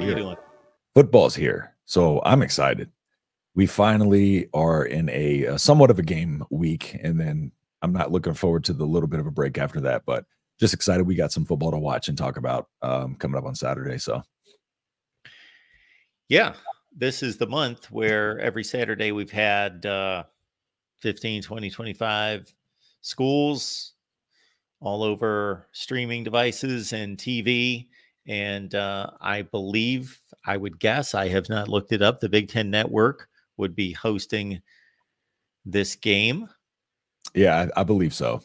How you doing? Football's here, so I'm excited. We finally are in a somewhat of a game week, and then I'm not looking forward to the little bit of a break after that, but just excited we got some football to watch and talk about coming up on Saturday. So, Yeah, this is the month where every Saturday we've had 15, 20, 25 schools all over streaming devices and TV. And I believe, I would guess, I have not looked it up, the Big Ten Network would be hosting this game. yeah, I believe so.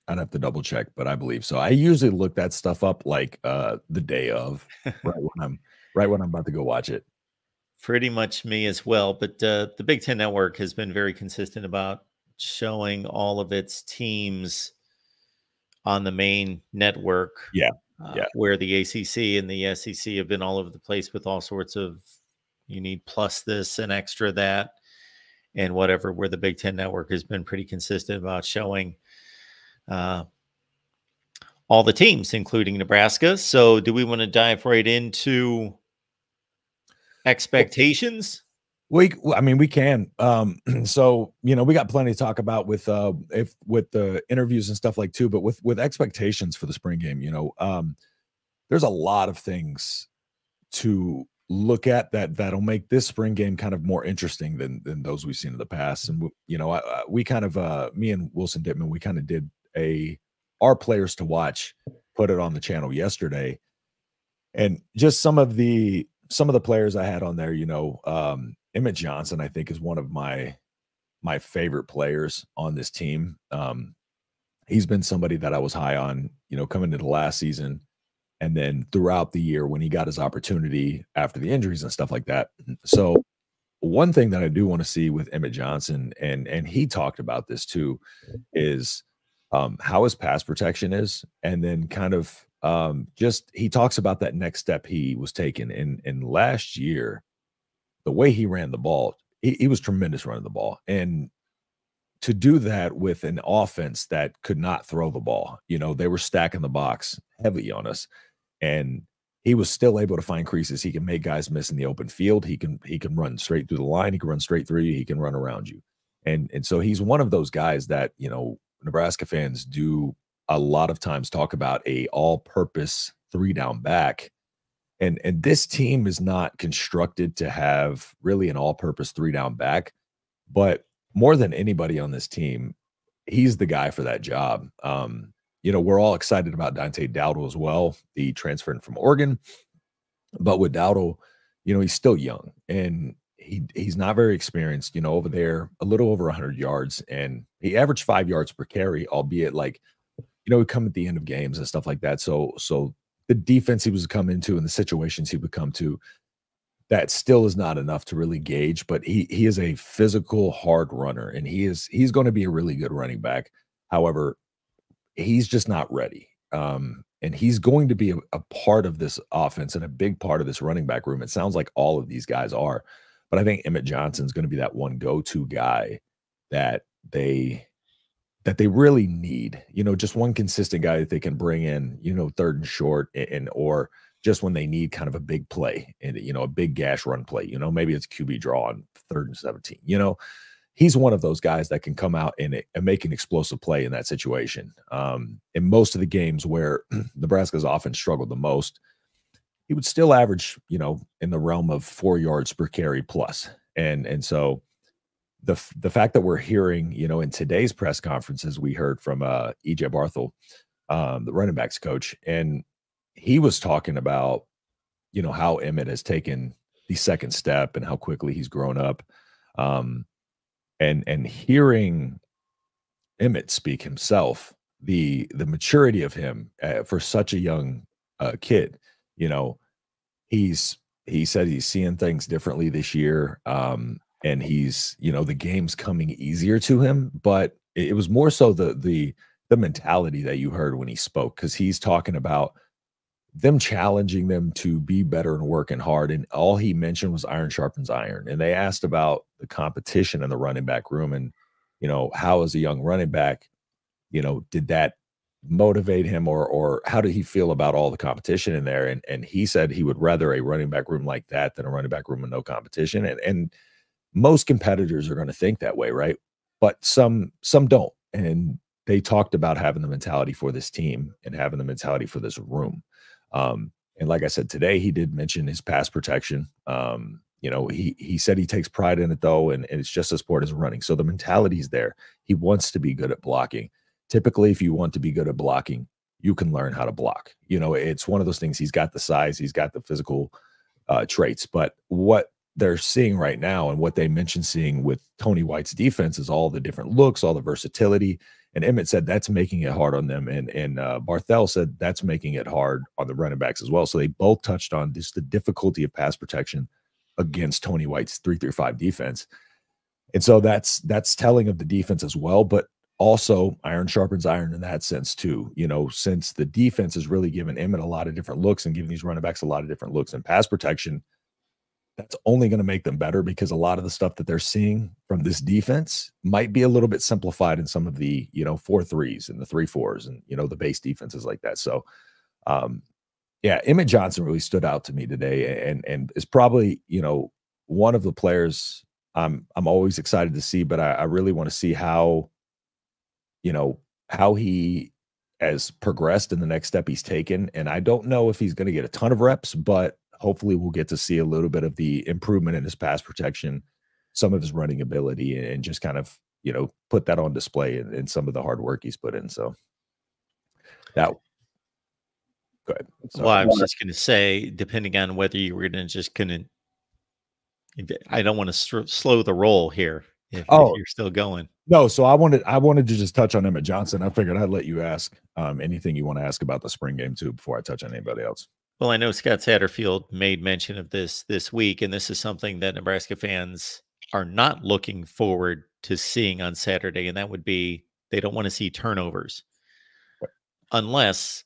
I'd have to double check, but I believe so. I usually look that stuff up like the day of, right when I'm about to go watch it. Pretty much me as well. But the Big Ten Network has been very consistent about showing all of its teams on the main network. Yeah. Where the ACC and the SEC have been all over the place with all sorts of, you need plus this and extra that and whatever, where the Big Ten Network has been pretty consistent about showing all the teams, including Nebraska. So do we want to dive right into expectations? We can. So we got plenty to talk about with the interviews and stuff like too, but with expectations for the spring game, there's a lot of things to look at that'll make this spring game kind of more interesting than those we've seen in the past. And we kind of me and Wilson Dittman, we kind of did our players to watch, put it on the channel yesterday, and just some of the players I had on there, Emmett Johnson, I think, is one of my favorite players on this team. He's been somebody that I was high on, coming into the last season, and then throughout the year when he got his opportunity after the injuries and stuff like that. So one thing that I do want to see with Emmett Johnson, and he talked about this too, is how his pass protection is, and then kind of just he talks about that next step he was taking in last year. The way he ran the ball, he was tremendous running the ball. And to do that with an offense that could not throw the ball, they were stacking the box heavy on us. And he was still able to find creases. He can make guys miss in the open field. He can run straight through the line. He can run straight through you. He can run around you. And so he's one of those guys that, Nebraska fans do a lot of times talk about a all-purpose 3-down back. And this team is not constructed to have really an all-purpose 3-down back, but more than anybody on this team, he's the guy for that job. We're all excited about Dante Dowdle as well, the transfer in from Oregon. But with Dowdle, he's still young and he's not very experienced, over there, a little over 100 yards, and he averaged 5 yards per carry, albeit he come at the end of games and stuff like that. So the defense he was come into and the situations he would come to, that still is not enough to really gauge, but he is a physical, hard runner, and he's going to be a really good running back. However, he's just not ready. And he's going to be a part of this offense and a big part of this running back room. It sounds like all of these guys are, but I think Emmett Johnson's going to be that one go-to guy that they really need, just one consistent guy that they can bring in, third and short, or just when they need kind of a big play and, a big gash run play, maybe it's QB draw on 3rd and 17, he's one of those guys that can come out and make an explosive play in that situation. In most of the games where Nebraska's offense struggled the most, he would still average, in the realm of 4 yards per carry plus. And so the fact that we're hearing, in today's press conferences, we heard from EJ Barthel, the running backs coach, and he was talking about, how Emmett has taken the second step and how quickly he's grown up. And hearing Emmett speak himself, the maturity of him for such a young kid, he said he's seeing things differently this year. And he's, the game's coming easier to him, but it was more so the mentality that you heard when he spoke, because he's talking about them challenging them to be better and working hard. And all he mentioned was iron sharpens iron. And they asked about the competition in the running back room and, how as a young running back, did that motivate him, or how did he feel about all the competition in there? And he said he would rather a running back room like that than a running back room with no competition. And most competitors are going to think that way, right? But some don't. And they talked about having the mentality for this team and having the mentality for this room. And like I said, today he did mention his pass protection. He said he takes pride in it though, and it's just as important as running. So the mentality's there. He wants to be good at blocking. Typically, if you want to be good at blocking, you can learn how to block. It's one of those things. He's got the size, he's got the physical traits. But what they're seeing right now, and what they mentioned seeing with Tony White's defense, is all the different looks, all the versatility. And Emmett said that's making it hard on them, and Barthel said that's making it hard on the running backs as well. So they both touched on just the difficulty of pass protection against Tony White's 3-5 defense. And so that's telling of the defense as well. But also, iron sharpens iron in that sense too. Since the defense is really giving Emmett a lot of different looks and giving these running backs a lot of different looks in pass protection, that's only going to make them better, because a lot of the stuff that they're seeing from this defense might be a little bit simplified in some of the 4-3s and the 3-4s and the base defenses like that. So yeah, Emmett Johnson really stood out to me today, and is probably one of the players I'm always excited to see, but I really want to see how he has progressed in the next step he's taken. And I don't know if he's going to get a ton of reps, but hopefully we'll get to see a little bit of the improvement in his pass protection, some of his running ability, and just kind of, put that on display in some of the hard work he's put in. So that, go ahead. Sorry. Well, I was just going to say, depending on whether you were going to I don't want to slow the roll here if you're still going. No, so I wanted to just touch on Emmett Johnson. I figured I'd let you ask anything you want to ask about the spring game too before I touch on anybody else. Well, I know Scott Satterfield made mention of this week, and this is something that Nebraska fans are not looking forward to seeing on Saturday, and that would be they don't want to see turnovers unless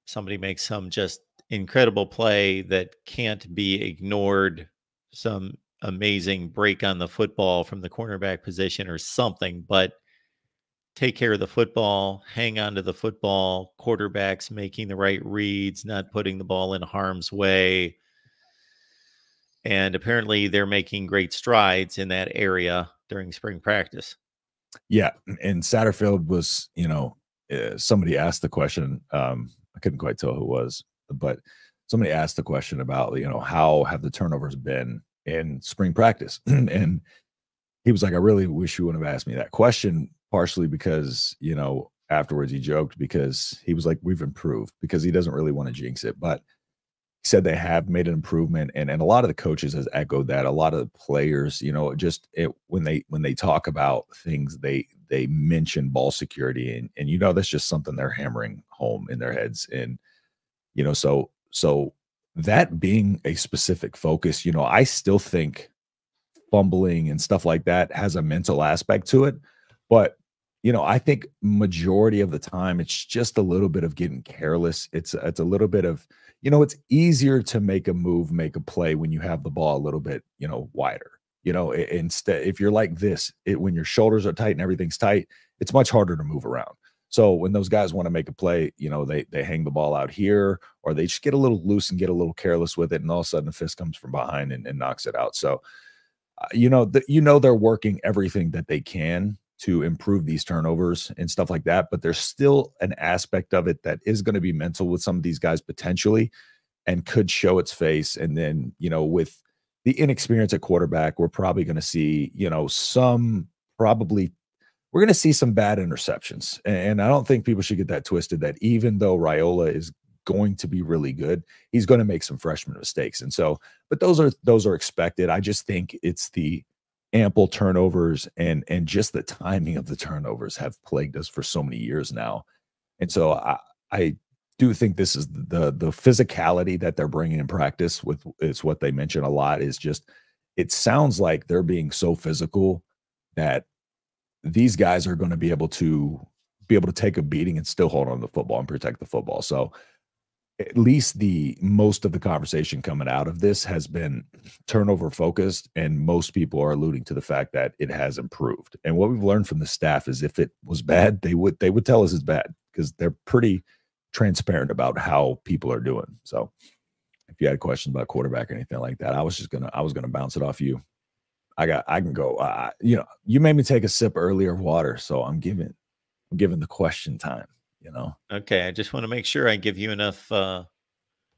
somebody makes some just incredible play that can't be ignored, some amazing break on the football from the cornerback position or something. But take care of the football, hang on to the football, quarterbacks making the right reads, not putting the ball in harm's way. And apparently they're making great strides in that area during spring practice. Yeah. And Satterfield was, somebody asked the question, I couldn't quite tell who it was, but somebody asked the question about, how have the turnovers been in spring practice? And he was like, I really wish you wouldn't have asked me that question, partially because, afterwards he joked because he was like, we've improved, because he doesn't really want to jinx it. But he said they have made an improvement. And a lot of the coaches has echoed that. A lot of the players, when they talk about things, they mention ball security, and that's just something they're hammering home in their heads. And, so that being a specific focus, I still think fumbling and stuff like that has a mental aspect to it. But, I think majority of the time it's just a little bit of getting careless. It's a little bit of, it's easier to make a move, make a play when you have the ball a little bit, wider. Instead, if you're like this, when your shoulders are tight and everything's tight, it's much harder to move around. So when those guys want to make a play, they hang the ball out here, or they just get a little loose and get a little careless with it, and all of a sudden the fist comes from behind and knocks it out. So, they're working everything that they can to improve these turnovers and stuff like that. But there's still an aspect of it that is going to be mental with some of these guys potentially, and could show its face. And then, with the inexperience at quarterback, we're probably going to see, we're going to see some bad interceptions. And I don't think people should get that twisted, that even though Raiola is going to be really good, he's going to make some freshman mistakes. And so, but those are expected. I just think it's the ample turnovers and just the timing of the turnovers have plagued us for so many years now. And so I do think this is the physicality that they're bringing in practice with. It's what they mention a lot, is just, it sounds like they're being so physical that these guys are going to be able to take a beating and still hold on to the football and protect the football. So at least most of the conversation coming out of this has been turnover focused, and most people are alluding to the fact that it has improved. And what we've learned from the staff is if it was bad, they would tell us it's bad, because they're pretty transparent about how people are doing. So if you had questions about quarterback or anything like that, I was gonna bounce it off you. I can go. You made me take a sip earlier of water, so I'm giving the question time. Okay, I just want to make sure I give you enough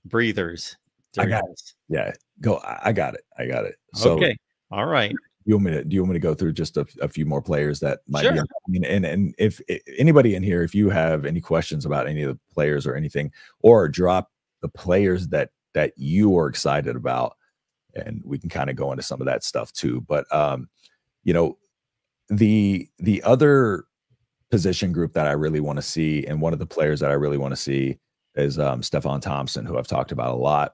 breathers I during got it. this. Yeah, go. I got it. So Okay, all right. do you want me to go through just a few more players that might be Sure. on? And if anybody in here, if you have any questions about any of the players or anything, or drop the players that you are excited about, and we can kind of go into some of that stuff too. But the other position group that I really want to see, and one of the players that I really want to see is Stephon Thompson, who I've talked about a lot.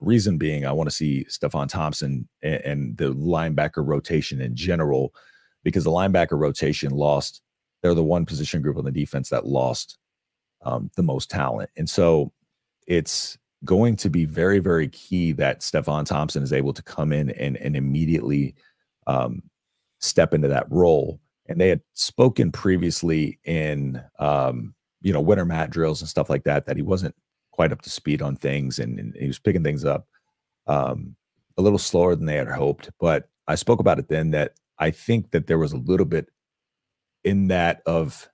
Reason being, I want to see Stephon Thompson and the linebacker rotation in general, because the linebacker rotation lost. They're the one position group on the defense that lost the most talent. And so it's going to be very, very key that Stephon Thompson is able to come in and immediately step into that role. And they had spoken previously in, winter mat drills and stuff like that, that he wasn't quite up to speed on things, and he was picking things up a little slower than they had hoped. But I spoke about it then, that I think that there was a little bit in that of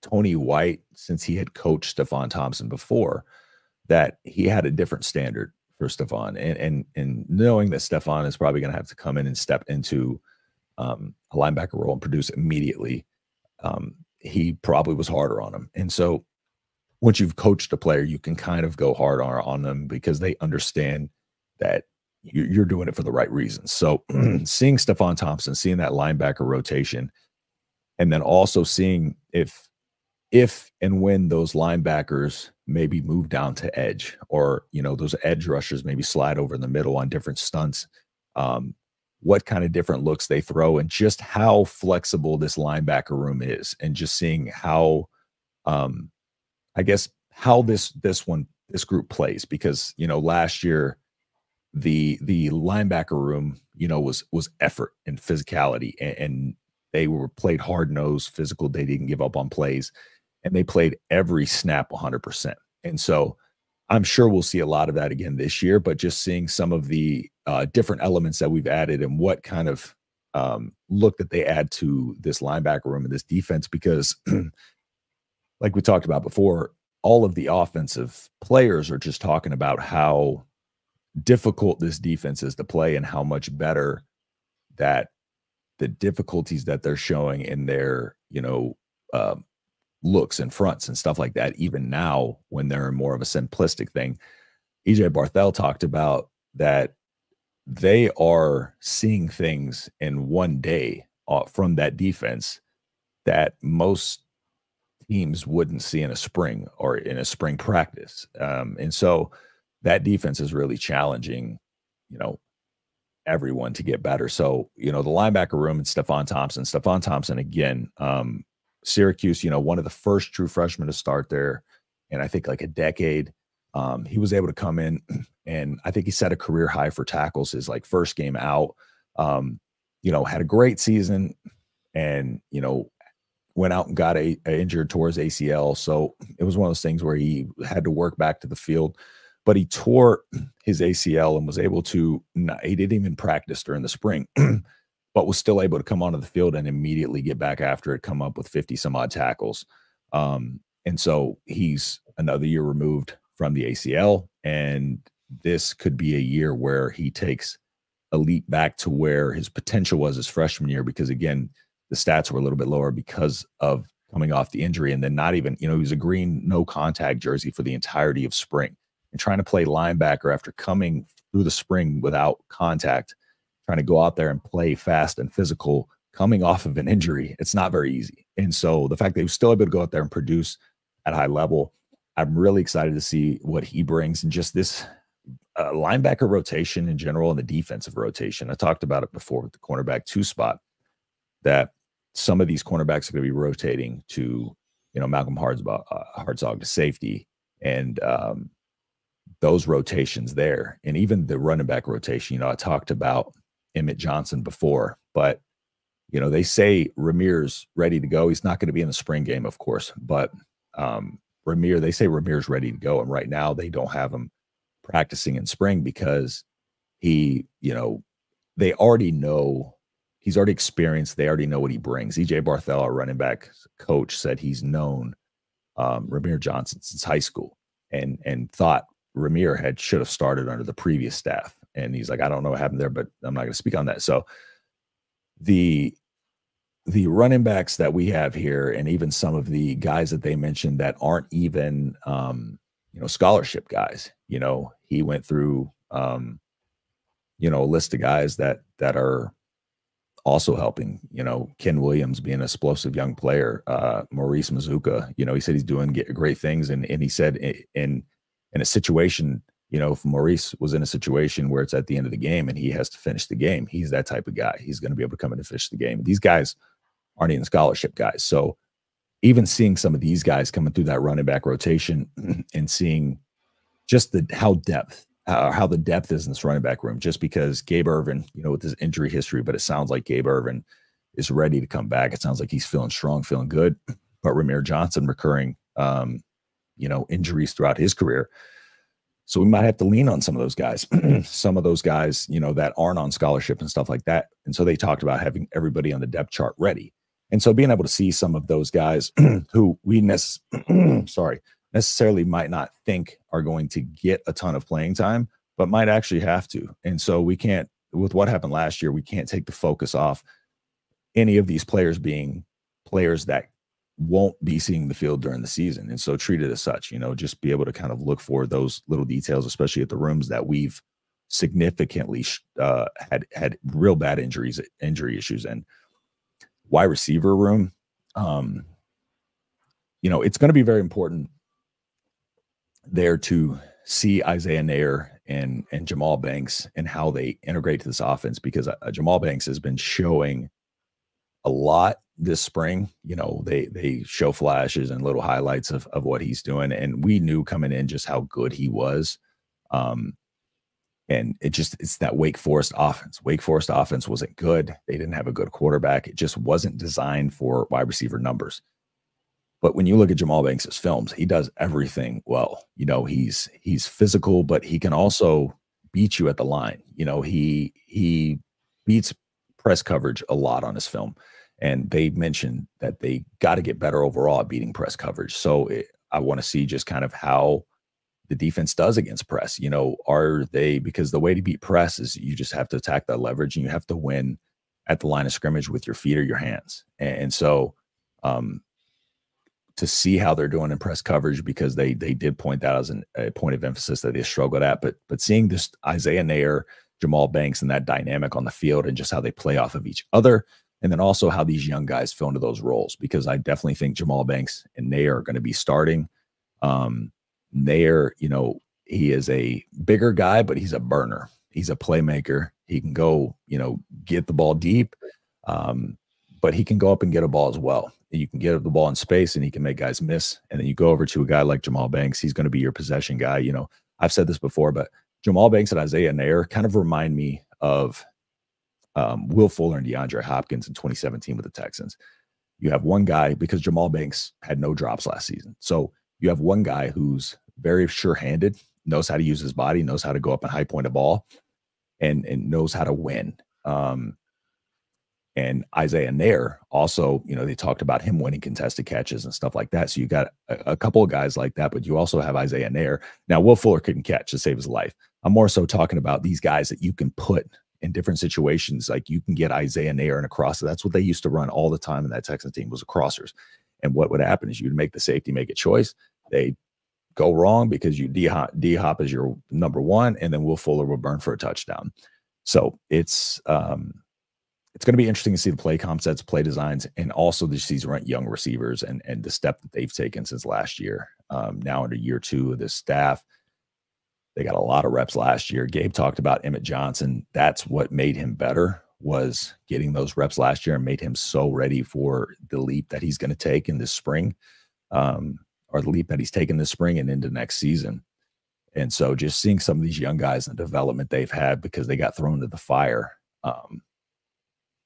Tony White, since he had coached Stephon Thompson before, that he had a different standard for Stephon, and knowing that Stephon is probably going to have to come in and step into a linebacker role and produce immediately, he probably was harder on him. And so once you've coached a player, you can kind of go hard on them, because they understand that you're doing it for the right reasons. So seeing Stephon Thompson, seeing that linebacker rotation, and then also seeing if and when those linebackers maybe move down to edge, or those edge rushers maybe slide over in the middle on different stunts, what kind of different looks they throw, and just how flexible this linebacker room is, and just seeing how I guess how this group plays. Because last year the linebacker room was effort and physicality, and they were played hard-nosed, physical. They didn't give up on plays, and they played every snap 100%. And so I'm sure we'll see a lot of that again this year, but just seeing some of the different elements that we've added, and what kind of look that they add to this linebacker room and this defense, because like we talked about before, all of the offensive players are just talking about how difficult this defense is to play, and how much better that the difficulties that they're showing in their, looks and fronts and stuff like that, even now when they're in more of a simplistic thing. EJ Barthel talked about that they are seeing things in one day from that defense that most teams wouldn't see in a spring or in a spring practice. And so that defense is really challenging, everyone to get better. So, the linebacker room and Stephon Thompson again, Syracuse, one of the first true freshmen to start there in I think like a decade. He was able to come in, and I think he set a career high for tackles his first game out. Had a great season, and went out and got a injured towards ACL. So it was one of those things where he had to work back to the field, but he tore his ACL and was able to, he didn't even practice during the spring, but was still able to come onto the field and immediately get back after it, come up with 50 some odd tackles. And so he's another year removed from the ACL, and this could be a year where he takes a leap back to where his potential was his freshman year, because again, the stats were a little bit lower because of coming off the injury, and then not even, he was a green no contact jersey for the entirety of spring, and trying to play linebacker after coming through the spring without contact, trying to go out there and play fast and physical coming off of an injury. It's not very easy. And so the fact that he was still able to go out there and produce at a high level, I'm really excited to see what he brings, and just this linebacker rotation in general and the defensive rotation. I talked about it before with the cornerback 2 spot, that some of these cornerbacks are going to be rotating to, Malcolm Hartzog to safety, and those rotations there, and even the running back rotation. I talked about Emmett Johnson before, but they say Ramir's ready to go. He's not going to be in the spring game, of course, but They say Ramir's ready to go, and right now they don't have him practicing in spring because he, they already know he's already experienced. They already know what he brings. EJ Barthel, our running back coach, said he's known Ramir Johnson since high school, and thought Ramir should have started under the previous staff. And he's like, I don't know what happened there, but I'm not going to speak on that. So the running backs that we have here, and even some of the guys that they mentioned that aren't even scholarship guys, he went through a list of guys that are also helping, Ken Williams being an explosive young player, Maurice Mazuka, he said he's doing great things. And he said in a situation, if Maurice was in a situation where it's at the end of the game and he has to finish the game, he's that type of guy. He's going to be able to come in and finish the game. These guys aren't even scholarship guys. So even seeing some of these guys coming through that running back rotation and seeing just how the depth is in this running back room, just because Gabe Ervin, with his injury history, but it sounds like Gabe Ervin is ready to come back. It sounds like he's feeling strong, feeling good. But Ramir Johnson recurring, injuries throughout his career. So we might have to lean on some of those guys, that aren't on scholarship and stuff like that. And so they talked about having everybody on the depth chart ready. And so being able to see some of those guys who we necessarily might not think are going to get a ton of playing time, but might actually have to. And so we can't, with what happened last year, we can't take the focus off any of these players being players that won't be seeing the field during the season. And so treat it as such, just be able to kind of look for those little details, especially at the rooms that we've significantly had real bad injury issues in. Wide receiver room, it's going to be very important there to see Isaiah Nair and Jamal Banks and how they integrate to this offense, because Jamal Banks has been showing a lot this spring. They show flashes and little highlights of what he's doing, and we knew coming in just how good he was. And it's that Wake Forest offense. Wake Forest offense wasn't good. They didn't have a good quarterback. It just wasn't designed for wide receiver numbers. But when you look at Jamal Banks' films, he does everything well. He's physical, but he can also beat you at the line. He beats press coverage a lot on his film. And they mentioned that they got to get better overall at beating press coverage. So I want to see just kind of how the defense does against press. Because the way to beat press is you just have to attack that leverage, and you have to win at the line of scrimmage with your feet or your hands. And so to see how they're doing in press coverage, because they did point that as a point of emphasis that they struggled at, but seeing this Isaiah Nair, Jamal Banks, and that dynamic on the field, and just how they play off of each other, and then also how these young guys fill into those roles, because I definitely think Jamal Banks and Nair are going to be starting. Nair, he is a bigger guy, but he's a burner. He's a playmaker. He can go, get the ball deep, but he can go up and get a ball as well. You can get the ball in space, and he can make guys miss. And then you go over to a guy like Jamal Banks. He's going to be your possession guy. I've said this before, but Jamal Banks and Isaiah Nair kind of remind me of Will Fuller and DeAndre Hopkins in 2017 with the Texans. You have one guy, because Jamal Banks had no drops last season. So you have one guy who's very sure-handed, knows how to use his body, knows how to go up and high point a ball, and knows how to win. And Isaiah Nair also, they talked about him winning contested catches and stuff like that. So you got a couple of guys like that, but you also have Isaiah Nair. Now, Will Fuller couldn't catch to save his life. I'm more so talking about these guys that you can put in different situations. Like you can get Isaiah Nair in a crosser. That's what they used to run all the time in that Texans team, was crossers. And what would happen is you'd make the safety make a choice. They go wrong because you D-hop as your number one, and then Will Fuller will burn for a touchdown. So it's going to be interesting to see the play concepts, play designs, and also these young receivers and the step that they've taken since last year. Now into year two of this staff, they got a lot of reps last year. Gabe talked about Emmett Johnson. That's what made him better, was getting those reps last year and made him so ready for the leap that he's going to take in this spring, or the leap that he's taken this spring and into next season. And so just seeing some of these young guys and the development they've had because they got thrown to the fire,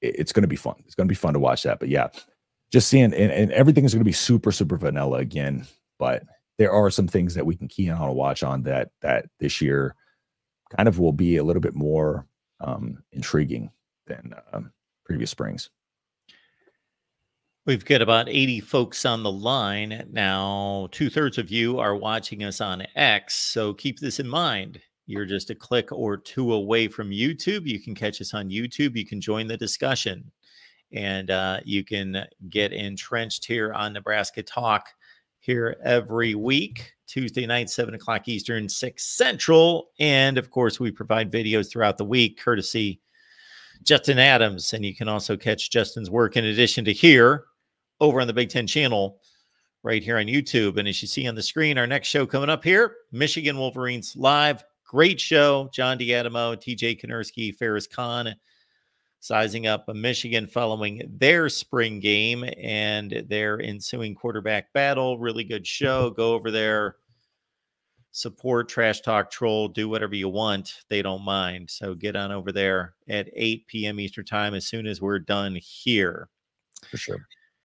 it's going to be fun. It's going to be fun to watch that. But yeah, just seeing, and everything is going to be super, super vanilla again. But there are some things that we can key on and watch on that this year kind of will be a little bit more intriguing than previous springs. We've got about 80 folks on the line now. 2/3 of you are watching us on X, so keep this in mind. You're just a click or two away from YouTube. You can catch us on YouTube. You can join the discussion, and you can get entrenched here on Nebraska Talk here every week, Tuesday night, 7 o'clock Eastern, 6 Central. And of course, we provide videos throughout the week, courtesy Justin Adams. And you can also catch Justin's work in addition to here over on the Big Ten channel right here on YouTube. And as you see on the screen, our next show coming up here, Michigan Wolverines Live. Great show. John D'Adamo, TJ Konerski, Ferris Khan, sizing up Michigan following their spring game and their ensuing quarterback battle. Really good show. Go over there, support, trash talk, troll, do whatever you want. They don't mind. So get on over there at 8 p.m. Eastern time as soon as we're done here. For sure.